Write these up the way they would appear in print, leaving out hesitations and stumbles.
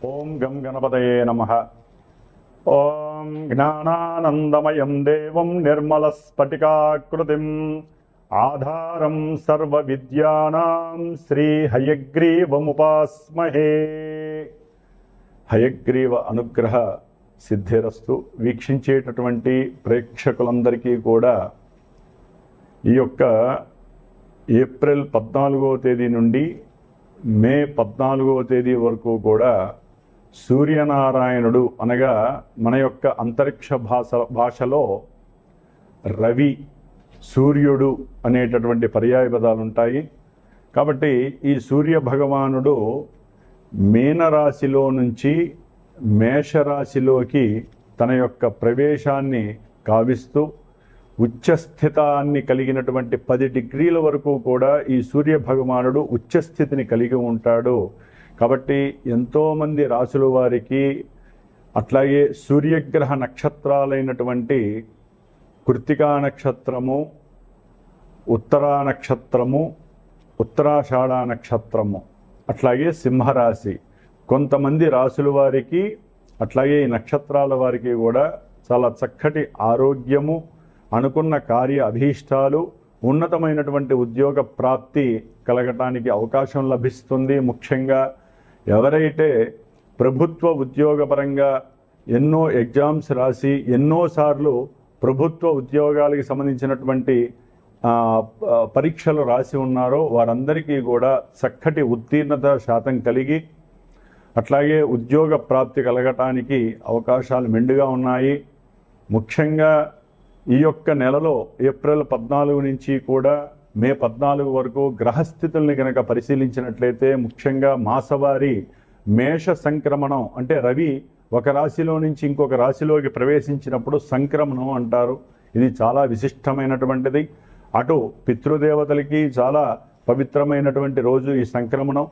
ఓం గం గణపతయే నమః. ఓం జ్ఞానానందమయం దేవం నిర్మలస్ఫటికాకృతిం ఆధారం సర్వవిద్యానాం శ్రీ హయగ్రీవముపాస్మహే. హయగ్రీవ అనుగ్రహ సిద్ధిరస్తు. వీక్షించేటటువంటి ప్రేక్షకులందరికీ కూడా ఈ యొక్క ఏప్రిల్ 14వ తేదీ నుండి మే 14వ తేదీ వరకు కూడా సూర్యనారాయణుడు అనగా మన యొక్క అంతరిక్ష భాషలో రవి, సూర్యుడు అనేటటువంటి పర్యాయ పదాలు ఉంటాయి. కాబట్టి ఈ సూర్య భగవానుడు మీనరాశిలో నుంచి మేషరాశిలోకి తన యొక్క ప్రవేశాన్ని కావిస్తూ ఉచ్చస్థితాన్ని కలిగినటువంటి 10 డిగ్రీల వరకు కూడా ఈ సూర్య భగవానుడు ఉచ్చస్థితిని కలిగి ఉంటాడు. కాబట్టి ఎంతోమంది రాసుల వారికి అట్లాగే సూర్యగ్రహ నక్షత్రాలైనటువంటి కృత్తికా నక్షత్రము, ఉత్తరా నక్షత్రము, ఉత్తరాషాఢ నక్షత్రము, అట్లాగే సింహరాశి, కొంతమంది రాసుల వారికి అట్లాగే ఈ నక్షత్రాల వారికి కూడా చాలా చక్కటి ఆరోగ్యము, అనుకున్న కార్య అభీష్టాలు, ఉన్నతమైనటువంటి ఉద్యోగ ప్రాప్తి కలగటానికి అవకాశం లభిస్తుంది. ముఖ్యంగా ఎవరైతే ప్రభుత్వ ఉద్యోగపరంగా ఎన్నో ఎగ్జామ్స్ రాసి ఎన్నోసార్లు ప్రభుత్వ ఉద్యోగాలకు సంబంధించినటువంటి పరీక్షలు రాసి ఉన్నారో వారందరికీ కూడా చక్కటి ఉత్తీర్ణత శాతం కలిగి అట్లాగే ఉద్యోగ ప్రాప్తి కలగటానికి అవకాశాలు మెండుగా ఉన్నాయి. ముఖ్యంగా ఈ యొక్క నెలలో ఏప్రిల్ 14 నుంచి కూడా మే 14 వరకు గ్రహస్థితుల్ని కనుక పరిశీలించినట్లయితే ముఖ్యంగా మాసవారి మేష సంక్రమణం అంటే రవి ఒక రాశిలో నుంచి ఇంకొక రాశిలోకి ప్రవేశించినప్పుడు సంక్రమణం అంటారు. ఇది చాలా విశిష్టమైనటువంటిది. అటు పితృదేవతలకి చాలా పవిత్రమైనటువంటి రోజు ఈ సంక్రమణం.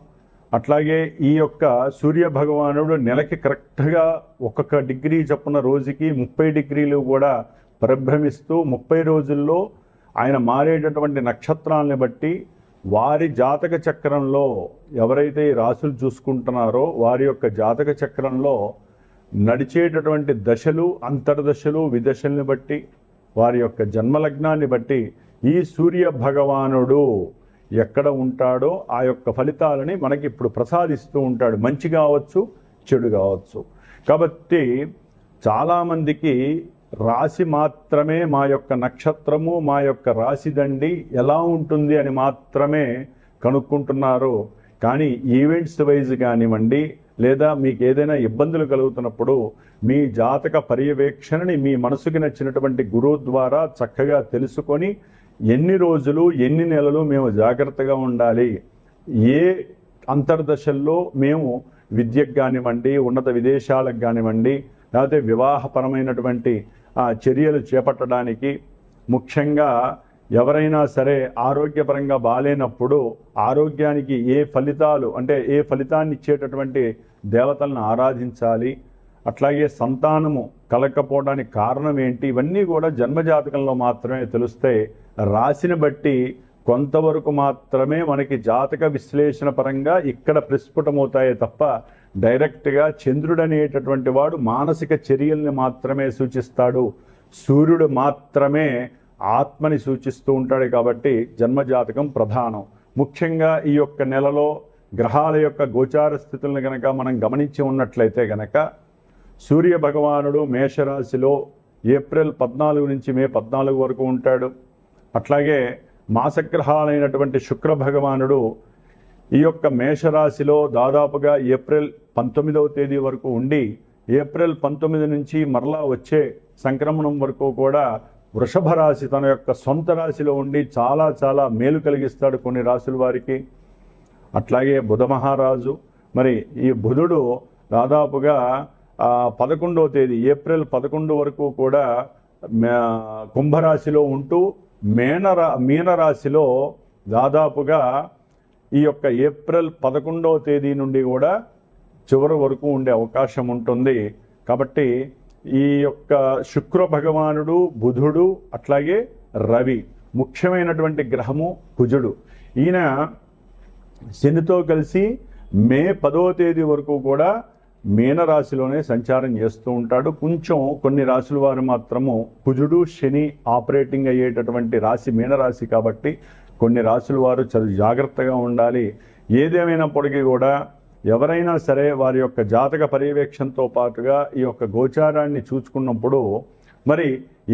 అట్లాగే ఈ యొక్క సూర్య భగవానుడు నెలకి కరెక్ట్గా ఒక్కొక్క డిగ్రీ చొప్పున రోజుకి 30 డిగ్రీలు కూడా పరిభ్రమిస్తూ 30 రోజుల్లో ఆయన మారేటటువంటి నక్షత్రాలని బట్టి వారి జాతక చక్రంలో ఎవరైతే ఈ రాశులు చూసుకుంటున్నారో వారి యొక్క జాతక చక్రంలో నడిచేటటువంటి దశలు, అంతర్దశలు, విదశల్ని బట్టి వారి యొక్క జన్మలగ్నాన్ని బట్టి ఈ సూర్య భగవానుడు ఎక్కడ ఉంటాడో ఆ యొక్క ఫలితాలని మనకి ఇప్పుడు ప్రసాదిస్తూ ఉంటాడు. మంచి కావచ్చు, చెడు కావచ్చు. కాబట్టి చాలామందికి రాశి మాత్రమే మా యొక్క నక్షత్రము, మా యొక్క రాశి దండి ఎలా ఉంటుంది అని మాత్రమే కనుక్కుంటున్నారు. కానీ ఈవెంట్స్ వైజ్ కానివ్వండి, లేదా మీకు ఏదైనా ఇబ్బందులు కలుగుతున్నప్పుడు మీ జాతక పర్యవేక్షణని మీ మనసుకి నచ్చినటువంటి గురువు ద్వారా చక్కగా తెలుసుకొని ఎన్ని రోజులు, ఎన్ని నెలలు మేము జాగ్రత్తగా ఉండాలి, ఏ అంతర్దశల్లో మేము విద్యకు కానివ్వండి, ఉన్నత విదేశాలకు కానివ్వండి, లేకపోతే వివాహపరమైనటువంటి చర్యలు చేపట్టడానికి, ముఖ్యంగా ఎవరైనా సరే ఆరోగ్యపరంగా బాలేనప్పుడు ఆరోగ్యానికి ఏ ఫలితాలు అంటే ఏ ఫలితాన్ని ఇచ్చేటటువంటి దేవతలను ఆరాధించాలి, అట్లాగే సంతానము కలగకపోవడానికి కారణం ఏంటి, ఇవన్నీ కూడా జన్మజాతకంలో మాత్రమే తెలుస్తాయి. రాశిని బట్టి కొంతవరకు మాత్రమే మనకి జాతక విశ్లేషణ పరంగా ఇక్కడ ప్రస్ఫుటమవుతాయే తప్ప డైరెక్ట్గా చంద్రుడు అనేటటువంటి వాడు మానసిక చర్యల్ని మాత్రమే సూచిస్తాడు, సూర్యుడు మాత్రమే ఆత్మని సూచిస్తూ ఉంటాడు. కాబట్టి జన్మజాతకం ప్రధానం. ముఖ్యంగా ఈ యొక్క నెలలో గ్రహాల యొక్క గోచార స్థితులను కనుక మనం గమనించి ఉన్నట్లయితే కనుక సూర్య భగవానుడు మేషరాశిలో ఏప్రిల్ 14 నుంచి మే 14 వరకు ఉంటాడు. అట్లాగే మాసగ్రహాలైనటువంటి శుక్ర భగవానుడు ఈ యొక్క మేషరాశిలో దాదాపుగా ఏప్రిల్ 19వ తేదీ వరకు ఉండి ఏప్రిల్ 19 నుంచి మరలా వచ్చే సంక్రమణం వరకు కూడా వృషభ రాశి తన యొక్క సొంత రాశిలో ఉండి చాలా చాలా మేలు కలిగిస్తాడు కొన్ని రాశుల వారికి. అట్లాగే బుధ మహారాజు, మరి ఈ బుధుడు దాదాపుగా 11వ తేదీ ఏప్రిల్ 11 వరకు కూడా కుంభరాశిలో ఉంటూ మీనరాశిలో దాదాపుగా ఈ యొక్క ఏప్రిల్ 11వ తేదీ నుండి కూడా చివరి వరకు ఉండే అవకాశం ఉంటుంది. కాబట్టి ఈ యొక్క శుక్ర భగవానుడు, బుధుడు, అట్లాగే రవి, ముఖ్యమైనటువంటి గ్రహము కుజుడు. ఈయన శనితో కలిసి మే 10వ తేదీ వరకు కూడా మీనరాశిలోనే సంచారం చేస్తూ ఉంటాడు. కొంచెం కొన్ని రాశుల వారు మాత్రము కుజుడు శని ఆపరేటింగ్ అయ్యేటటువంటి రాశి మీనరాశి కాబట్టి కొన్ని రాశుల వారు చాలా జాగ్రత్తగా ఉండాలి. ఏదేమైనప్పటికీ కూడా ఎవరైనా సరే వారి యొక్క జాతక పర్యవేక్షణతో పాటుగా ఈ యొక్క గోచారాన్ని చూసుకున్నప్పుడు మరి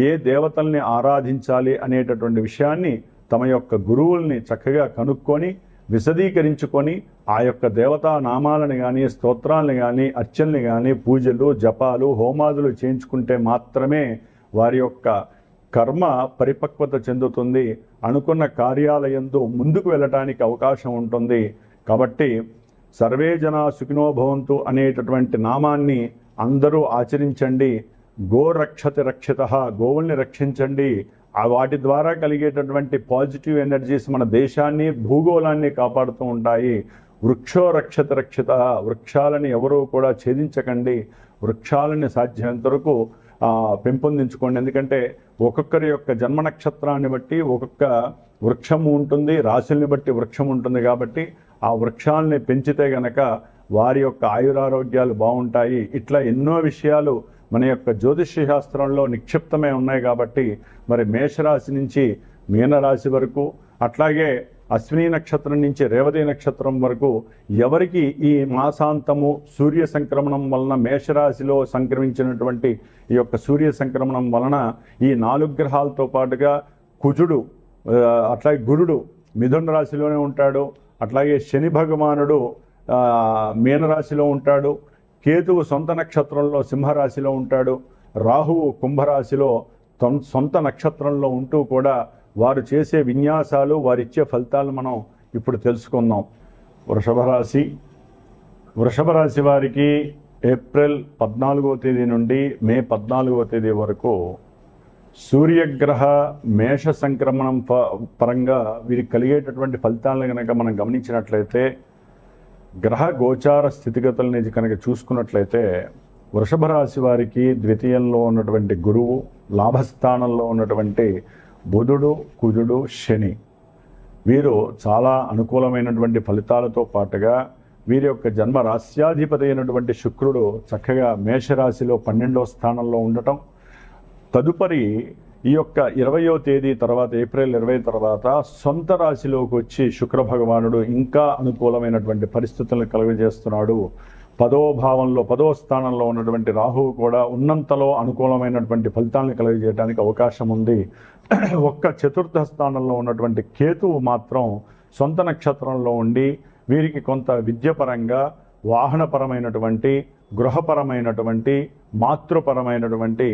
ఏ దేవతల్ని ఆరాధించాలి అనేటటువంటి విషయాన్ని తమ యొక్క గురువుల్ని చక్కగా కనుక్కొని విశదీకరించుకొని ఆ యొక్క దేవతా నామాలను కానీ స్తోత్రాలను కానీ అర్చనలు కానీ పూజలు జపాలు హోమాదులు చేయించుకుంటే మాత్రమే వారి యొక్క కర్మ పరిపక్వత చెందుతుంది. అనుకున్న కార్యాలయందు ముందుకు వెళ్ళటానికి అవకాశం ఉంటుంది. కాబట్టి సర్వే జనా సుఖినో భవంతు అనేటటువంటి నామాన్ని అందరూ ఆచరించండి. గోరక్షతి రక్షిత, గోవుల్ని రక్షించండి. వాటి ద్వారా కలిగేటటువంటి పాజిటివ్ ఎనర్జీస్ మన దేశాన్ని భూగోళాన్ని కాపాడుతూ ఉంటాయి. వృక్షో రక్షతి రక్షిత, వృక్షాలని ఎవరూ కూడా ఛేదించకండి. వృక్షాలని సాధ్యమైనంత వరకు పెంపొందించుకోండి. ఎందుకంటే ఒక్కొక్కరి యొక్క జన్మ నక్షత్రాన్ని బట్టి ఒక్కొక్క వృక్షము ఉంటుంది, రాశుల్ని బట్టి వృక్షం ఉంటుంది. కాబట్టి ఆ వృక్షాలని పెంచితే గనక వారి యొక్క ఆయురారోగ్యాలు బాగుంటాయి. ఇట్లా ఎన్నో విషయాలు మన యొక్క జ్యోతిష్య శాస్త్రంలో నిక్షిప్తమై ఉన్నాయి. కాబట్టి మరి మేషరాశి నుంచి మీనరాశి వరకు, అట్లాగే అశ్విని నక్షత్రం నుంచి రేవతి నక్షత్రం వరకు ఎవరికి ఈ మాసాంతము సూర్య సంక్రమణం వలన మేషరాశిలో సంక్రమించినటువంటి ఈ యొక్క సూర్య సంక్రమణం వలన ఈ 4 గ్రహాలతో పాటుగా కుజుడు అట్లాగే గురుడు మిథున రాశిలోనే ఉంటాడు. అట్లాగే శని భగవానుడు మీనరాశిలో ఉంటాడు. కేతువు సొంత నక్షత్రంలో సింహరాశిలో ఉంటాడు. రాహువు కుంభరాశిలో సొంత నక్షత్రంలో ఉంటూ కూడా వారు చేసే విన్యాసాలు వారిచ్చే ఫలితాలు మనం ఇప్పుడు తెలుసుకుందాం. వృషభ రాశి వారికి ఏప్రిల్ 14వ తేదీ నుండి మే 14వ తేదీ వరకు సూర్యగ్రహ మేష సంక్రమణం పరంగా వీరికి కలిగేటటువంటి ఫలితాలను కనుక మనం గమనించినట్లయితే, గ్రహ గోచార స్థితిగతులని కనుక చూసుకున్నట్లయితే వృషభ రాశి వారికి ద్వితీయంలో ఉన్నటువంటి గురువు, లాభస్థానంలో ఉన్నటువంటి బుధుడు, కుజుడు, శని వీరు చాలా అనుకూలమైనటువంటి ఫలితాలతో పాటుగా వీరి యొక్క జన్మ రాశ్యాధిపతి అయినటువంటి శుక్రుడు చక్కగా మేషరాశిలో 12వ స్థానంలో ఉండటం, తదుపరి ఈ యొక్క 20వ తేదీ తర్వాత ఏప్రిల్ 20 తర్వాత సొంత రాశిలోకి వచ్చి శుక్ర భగవానుడు ఇంకా అనుకూలమైనటువంటి పరిస్థితులను కలుగజేస్తున్నాడు. 10వ భావంలో 10వ స్థానంలో ఉన్నటువంటి రాహువు కూడా ఉన్నంతలో అనుకూలమైనటువంటి ఫలితాలను కలుగజేయడానికి అవకాశం ఉంది. ఒక్క 4వ స్థానంలో ఉన్నటువంటి కేతువు మాత్రం సొంత నక్షత్రంలో ఉండి వీరికి కొంత విద్యపరంగా, వాహనపరమైనటువంటి, గృహపరమైనటువంటి, మాతృపరమైనటువంటి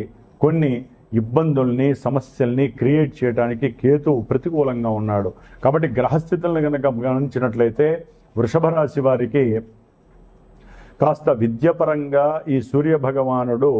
కొన్ని ఇబ్బందుల్ని, సమస్యల్ని క్రియేట్ చేయడానికి కేతువు ప్రతికూలంగా ఉన్నాడు. కాబట్టి గ్రహస్థితులను కనుక గమనించినట్లయితే వృషభ రాశి వారికి కాస్త విద్యపరంగా ఈ సూర్య భగవానుడు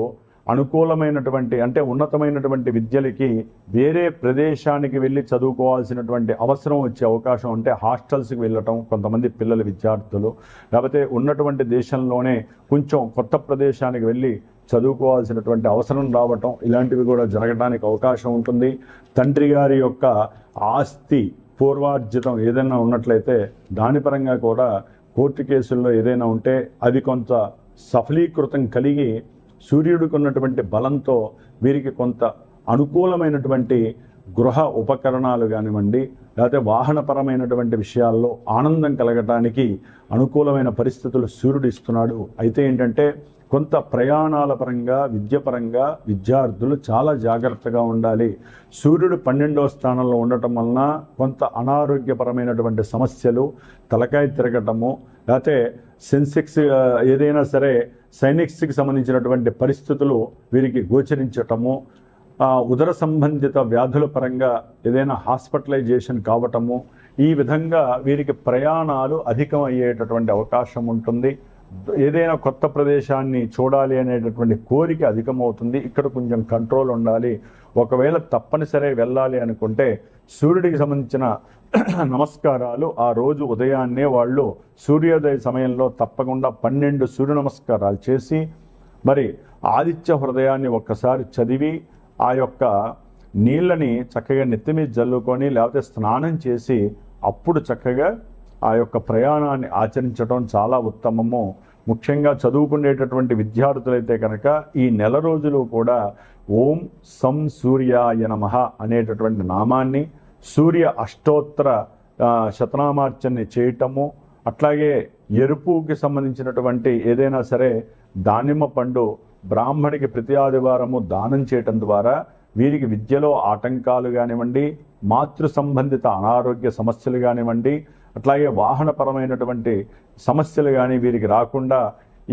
అనుకూలమైనటువంటి అంటే ఉన్నతమైనటువంటి విద్యలకి వేరే ప్రదేశానికి వెళ్ళి చదువుకోవాల్సినటువంటి అవసరం వచ్చే అవకాశం అంటే హాస్టల్స్కి వెళ్ళటం కొంతమంది పిల్లలు విద్యార్థులు, లేకపోతే ఉన్నటువంటి దేశంలోనే కొంచెం కొత్త ప్రదేశానికి వెళ్ళి చదువుకోవాల్సినటువంటి అవసరం రావటం, ఇలాంటివి కూడా జరగడానికి అవకాశం ఉంటుంది. తండ్రి గారి యొక్క ఆస్తి పూర్వార్జితం ఏదైనా ఉన్నట్లయితే దాని పరంగా కూడా కోర్టు కేసుల్లో ఏదైనా ఉంటే అది కొంత సఫలీకృతం కలిగి సూర్యుడికి ఉన్నటువంటి బలంతో వీరికి కొంత అనుకూలమైనటువంటి గృహ ఉపకరణాలు కానివ్వండి, లేకపోతే వాహనపరమైనటువంటి విషయాల్లో ఆనందం కలగటానికి అనుకూలమైన పరిస్థితులు సూర్యుడు ఇస్తున్నాడు. అయితే ఏంటంటే కొంత ప్రయాణాల పరంగా, విద్యపరంగా విద్యార్థులు చాలా జాగ్రత్తగా ఉండాలి. సూర్యుడు 12వ స్థానంలో ఉండటం వలన కొంత అనారోగ్యపరమైనటువంటి సమస్యలు, తలకాయ తిరగటము, లేకపోతే సెన్సెక్స్ ఏదైనా సరే సైనిక్స్కి సంబంధించినటువంటి పరిస్థితులు వీరికి గోచరించటము, ఉదర సంబంధిత వ్యాధుల పరంగా ఏదైనా హాస్పిటలైజేషన్ కావటము, ఈ విధంగా వీరికి ప్రయాణాలు అధికం అయ్యేటటువంటి అవకాశం ఉంటుంది. ఏదైనా కొత్త ప్రదేశాన్ని చూడాలి అనేటటువంటి కోరిక అధికమవుతుంది. ఇక్కడ కొంచెం కంట్రోల్ ఉండాలి. ఒకవేళ తప్పనిసరి వెళ్ళాలి అనుకుంటే సూర్యుడికి సంబంధించిన నమస్కారాలు ఆ రోజు ఉదయాన్నే వాళ్ళు సూర్యోదయ సమయంలో తప్పకుండా 12 సూర్య నమస్కారాలు చేసి మరి ఆదిత్య హృదయాన్ని ఒక్కసారి చదివి ఆ యొక్క నీళ్ళని చక్కగా నెత్తి మీద జల్లుకొని లేకపోతే స్నానం చేసి అప్పుడు చక్కగా ఆ యొక్క ప్రయాణాన్ని ఆచరించడం చాలా ఉత్తమము. ముఖ్యంగా చదువుకునేటటువంటి విద్యార్థులైతే కనుక ఈ నెల రోజులు కూడా ఓం సం సూర్యాయ నమః అనేటటువంటి నామాన్ని, సూర్య అష్టోత్తర శతనామార్చనని చేయటము, అట్లాగే ఎరుపుకి సంబంధించినటువంటి ఏదైనా సరే దానిమ్మ పండు బ్రాహ్మడికి ప్రతి ఆదివారము దానం చేయటం ద్వారా వీరికి విద్యలో ఆటంకాలు కానివ్వండి, మాతృ సంబంధిత అనారోగ్య సమస్యలు కానివ్వండి, అట్లాగే వాహనపరమైనటువంటి సమస్యలు కానీ వీరికి రాకుండా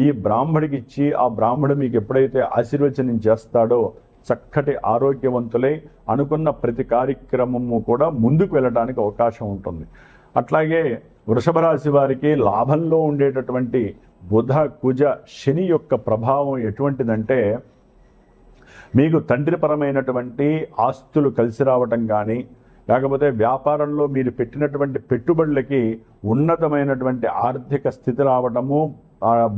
ఈ బ్రాహ్మడికి ఇచ్చి ఆ బ్రాహ్మడు మీకు ఎప్పుడైతే ఆశీర్వచనం చేస్తాడో చక్కటి ఆరోగ్యవంతులై అనుకున్న ప్రతి కార్యక్రమము కూడా ముందుకు వెళ్ళడానికి అవకాశం ఉంటుంది. అట్లాగే వృషభ రాశి వారికి లాభంలో ఉండేటటువంటి బుధ కుజ శని యొక్క ప్రభావం ఎటువంటిదంటే మీకు తండ్రిపరమైనటువంటి ఆస్తులు కలిసి రావటం కానీ, లేకపోతే వ్యాపారంలో మీరు పెట్టినటువంటి పెట్టుబడులకి ఉన్నతమైనటువంటి ఆర్థిక స్థితి రావటము,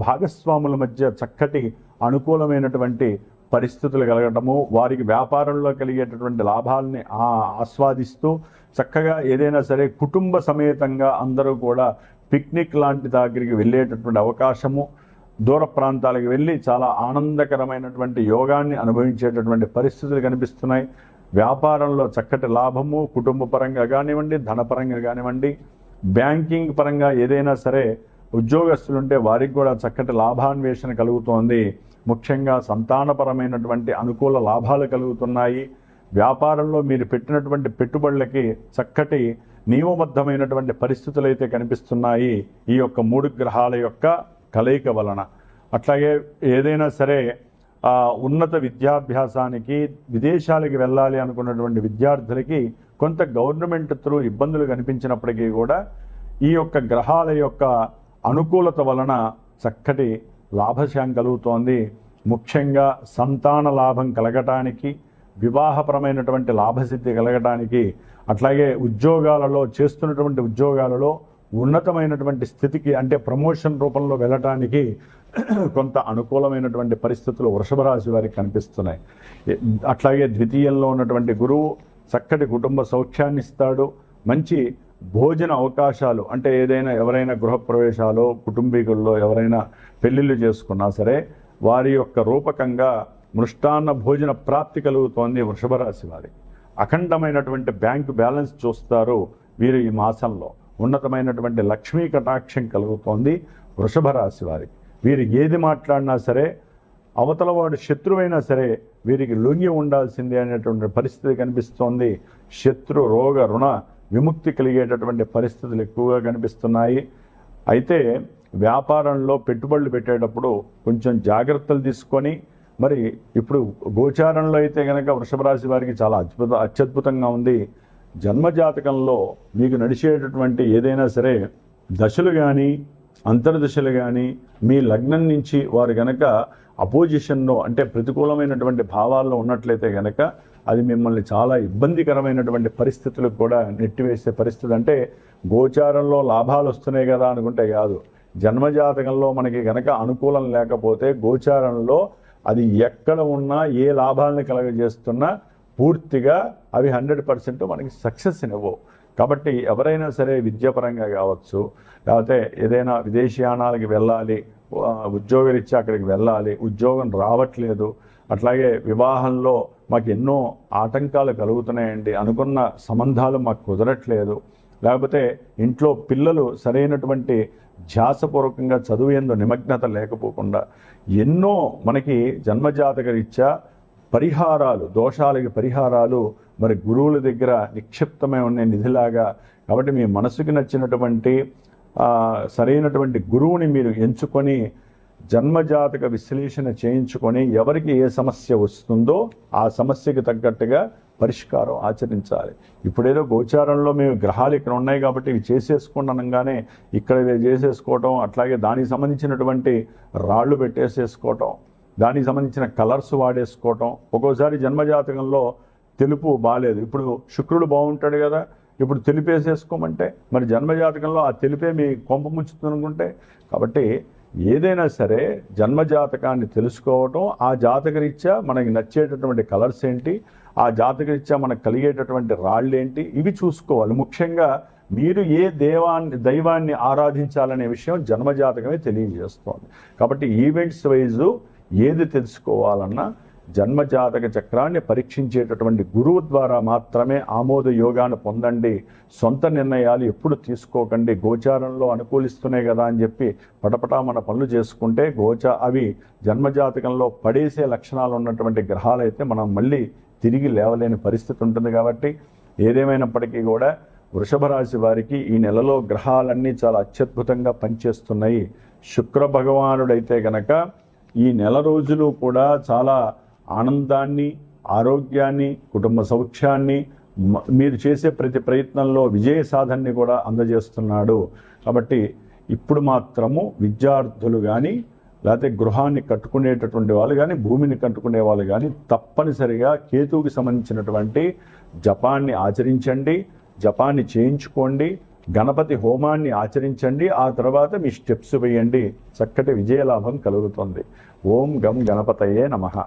భాగస్వాముల మధ్య చక్కటి అనుకూలమైనటువంటి పరిస్థితులు కలగటము, వారికి వ్యాపారంలో కలిగేటటువంటి లాభాలని ఆస్వాదిస్తూ చక్కగా ఏదైనా సరే కుటుంబ సమేతంగా అందరూ కూడా పిక్నిక్ లాంటి దగ్గరికి వెళ్ళేటటువంటి అవకాశము, దూర ప్రాంతాలకు వెళ్ళి చాలా ఆనందకరమైనటువంటి యోగాన్ని అనుభవించేటటువంటి పరిస్థితులు కనిపిస్తున్నాయి. వ్యాపారంలో చక్కటి లాభము, కుటుంబ పరంగా కానివ్వండి, ధనపరంగా కానివ్వండి, బ్యాంకింగ్ పరంగా ఏదైనా సరే ఉద్యోగస్తులుంటే వారికి కూడా చక్కటి లాభాన్వేషణ కలుగుతోంది. ముఖ్యంగా సంతానపరమైనటువంటి అనుకూల లాభాలు కలుగుతున్నాయి. వ్యాపారంలో మీరు పెట్టినటువంటి పెట్టుబడులకి చక్కటి నియమబద్ధమైనటువంటి పరిస్థితులు అయితే కనిపిస్తున్నాయి ఈ యొక్క 3 గ్రహాల యొక్క కలయిక వలన. అట్లాగే ఏదైనా సరే ఉన్నత విద్యాభ్యాసానికి విదేశాలకి వెళ్ళాలి అనుకున్నటువంటి విద్యార్థులకి కొంత గవర్నమెంట్ త్రూ ఇబ్బందులు కనిపించినప్పటికీ కూడా ఈ యొక్క గ్రహాల యొక్క అనుకూలత వలన చక్కటి లాభశాం కలుగుతోంది. ముఖ్యంగా సంతాన లాభం కలగటానికి, వివాహపరమైనటువంటి లాభసిద్ధి కలగటానికి, అట్లాగే ఉద్యోగాలలో చేస్తున్నటువంటి ఉద్యోగాలలో ఉన్నతమైనటువంటి స్థితికి అంటే ప్రమోషన్ రూపంలో వెళ్ళటానికి కొంత అనుకూలమైనటువంటి పరిస్థితులు వృషభ రాశి వారికి కనిపిస్తున్నాయి. అట్లాగే ద్వితీయంలో ఉన్నటువంటి గురువు చక్కటి కుటుంబ సౌఖ్యాన్ని ఇస్తాడు. మంచి భోజన అవకాశాలు అంటే ఏదైనా ఎవరైనా గృహప్రవేశాలు, కుటుంబీకుల్లో ఎవరైనా పెళ్ళిళ్ళు చేసుకున్నా సరే వారి యొక్క రూపకంగా మృష్టాన్న భోజన ప్రాప్తి కలుగుతోంది వృషభ రాశి వారికి. అఖండమైనటువంటి బ్యాంకు బ్యాలెన్స్ చూస్తారు వీరు ఈ మాసంలో. ఉన్నతమైనటువంటి లక్ష్మీ కటాక్షం కలుగుతోంది వృషభ రాశి వారికి. వీరు ఏది మాట్లాడినా సరే అవతల వాడు శత్రువైనా సరే వీరికి లొంగి ఉండాల్సిందే అనేటువంటి పరిస్థితి కనిపిస్తోంది. శత్రు రోగ రుణ విముక్తి కలిగేటటువంటి పరిస్థితులు ఎక్కువగా కనిపిస్తున్నాయి. అయితే వ్యాపారంలో పెట్టుబడులు పెట్టేటప్పుడు కొంచెం జాగ్రత్తలు తీసుకొని మరి ఇప్పుడు గోచారంలో అయితే కనుక వృషభ రాశి వారికి చాలా అత్యద్భుతంగా ఉంది. జన్మజాతకంలో మీకు నడిచేటటువంటి ఏదైనా సరే దశలు కానీ అంతర్దశలు కానీ మీ లగ్నం నుంచి వారు గనక అపోజిషన్లో అంటే ప్రతికూలమైనటువంటి భావాల్లో ఉన్నట్లయితే గనక అది మిమ్మల్ని చాలా ఇబ్బందికరమైనటువంటి పరిస్థితులకు కూడా నెట్టివేసే పరిస్థితి. అంటే గోచారంలో లాభాలు వస్తున్నాయి కదా అనుకుంటే కాదు, జన్మజాతకంలో మనకి గనక అనుకూలం లేకపోతే గోచారంలో అది ఎక్కడ ఉన్నా ఏ లాభాలను కలగజేస్తున్నా పూర్తిగా అవి 100% మనకి సక్సెస్ ఇవ్వవు. కాబట్టి ఎవరైనా సరే విద్యాపరంగా కావచ్చు, లేకపోతే ఏదైనా విదేశీయానాలకి వెళ్ళాలి, ఉద్యోగరీత్యా అక్కడికి వెళ్ళాలి, ఉద్యోగం రావట్లేదు, అట్లాగే వివాహంలో మాకు ఎన్నో ఆటంకాలు కలుగుతున్నాయండి, అనుకున్న సంబంధాలు మాకు కుదరట్లేదు, లేకపోతే ఇంట్లో పిల్లలు సరైనటువంటి ధ్యాసపూర్వకంగా చదువు యందు నిమగ్నత లేకపోకుండా ఎన్నో మనకి జన్మజాతక రీత్యా పరిహారాలు, దోషాలకి పరిహారాలు మరి గురువుల దగ్గర నిక్షిప్తమై ఉన్న నిధిలాగా. కాబట్టి మీ మనసుకి నచ్చినటువంటి సరైనటువంటి గురువుని మీరు ఎంచుకొని జన్మజాతక విశ్లేషణ చేయించుకొని ఎవరికి ఏ సమస్య వస్తుందో ఆ సమస్యకి తగ్గట్టుగా పరిష్కారం ఆచరించాలి. ఇప్పుడేదో గోచారంలో మేము గ్రహాలు ఇక్కడ ఉన్నాయి కాబట్టి ఇవి చేసేసుకుంటానంగానే ఇక్కడ చేసేసుకోవటం, అట్లాగే దానికి సంబంధించినటువంటి రాళ్ళు పెట్టేసేసుకోవటం, దానికి సంబంధించిన కలర్స్ వాడేసుకోవటం. ఒక్కోసారి జన్మజాతకంలో తెలుపు బాగాలేదు, ఇప్పుడు శుక్రుడు బాగుంటాడు కదా, ఇప్పుడు తెలిపేసేసుకోమంటే మరి జన్మజాతకంలో ఆ తెలిపే మీ కొంప ముంచుతుంది అనుకుంటే. కాబట్టి ఏదైనా సరే జన్మజాతకాన్ని తెలుసుకోవటం, ఆ జాతకరీత్యా మనకి నచ్చేటటువంటి కలర్స్ ఏంటి, ఆ జాతకరీత్యా మనకు కలిగేటటువంటి రాళ్ళు ఏంటి, ఇవి చూసుకోవాలి. ముఖ్యంగా మీరు ఏ దైవాన్ని ఆరాధించాలనే విషయం జన్మజాతకమే తెలియజేస్తోంది. కాబట్టి ఈవెంట్స్ వైజు ఏది తెలుసుకోవాలన్నా జన్మజాతక చక్రాన్ని పరీక్షించేటటువంటి గురువు ద్వారా మాత్రమే ఆమోద యోగాన్ని పొందండి. సొంత నిర్ణయాలు ఎప్పుడు తీసుకోకండి. గోచారంలో అనుకూలిస్తున్నాయి కదా అని చెప్పి పటపటా మన పనులు చేసుకుంటే అవి జన్మజాతకంలో పడేసే లక్షణాలు ఉన్నటువంటి గ్రహాలు అయితే మనం మళ్ళీ తిరిగి లేవలేని పరిస్థితి ఉంటుంది. కాబట్టి ఏదేమైనప్పటికీ కూడా వృషభ రాశి వారికి ఈ నెలలో గ్రహాలన్నీ చాలా అత్యద్భుతంగా పనిచేస్తున్నాయి. శుక్ర భగవానుడైతే గనక ఈ నెల రోజులు కూడా చాలా ఆనందాన్ని, ఆరోగ్యాన్ని, కుటుంబ సౌఖ్యాన్ని, మీరు చేసే ప్రతి ప్రయత్నంలో విజయ సాధనని కూడా అందజేస్తున్నాడు. కాబట్టి ఇప్పుడు మాత్రము విద్యార్థులు కానీ లేకపోతే గృహాన్ని కట్టుకునేటటువంటి వాళ్ళు కానీ భూమిని కట్టుకునే వాళ్ళు కానీ తప్పనిసరిగా కేతువుకి సంబంధించినటువంటి జపాన్ని ఆచరించండి, జపాన్ని చేయించుకోండి, గణపతి హోమాన్ని ఆచరించండి. ఆ తర్వాత మీ స్టెప్స్ వేయండి, చక్కటి విజయలాభం కలుగుతుంది. ఓం గం గణపతయే నమః.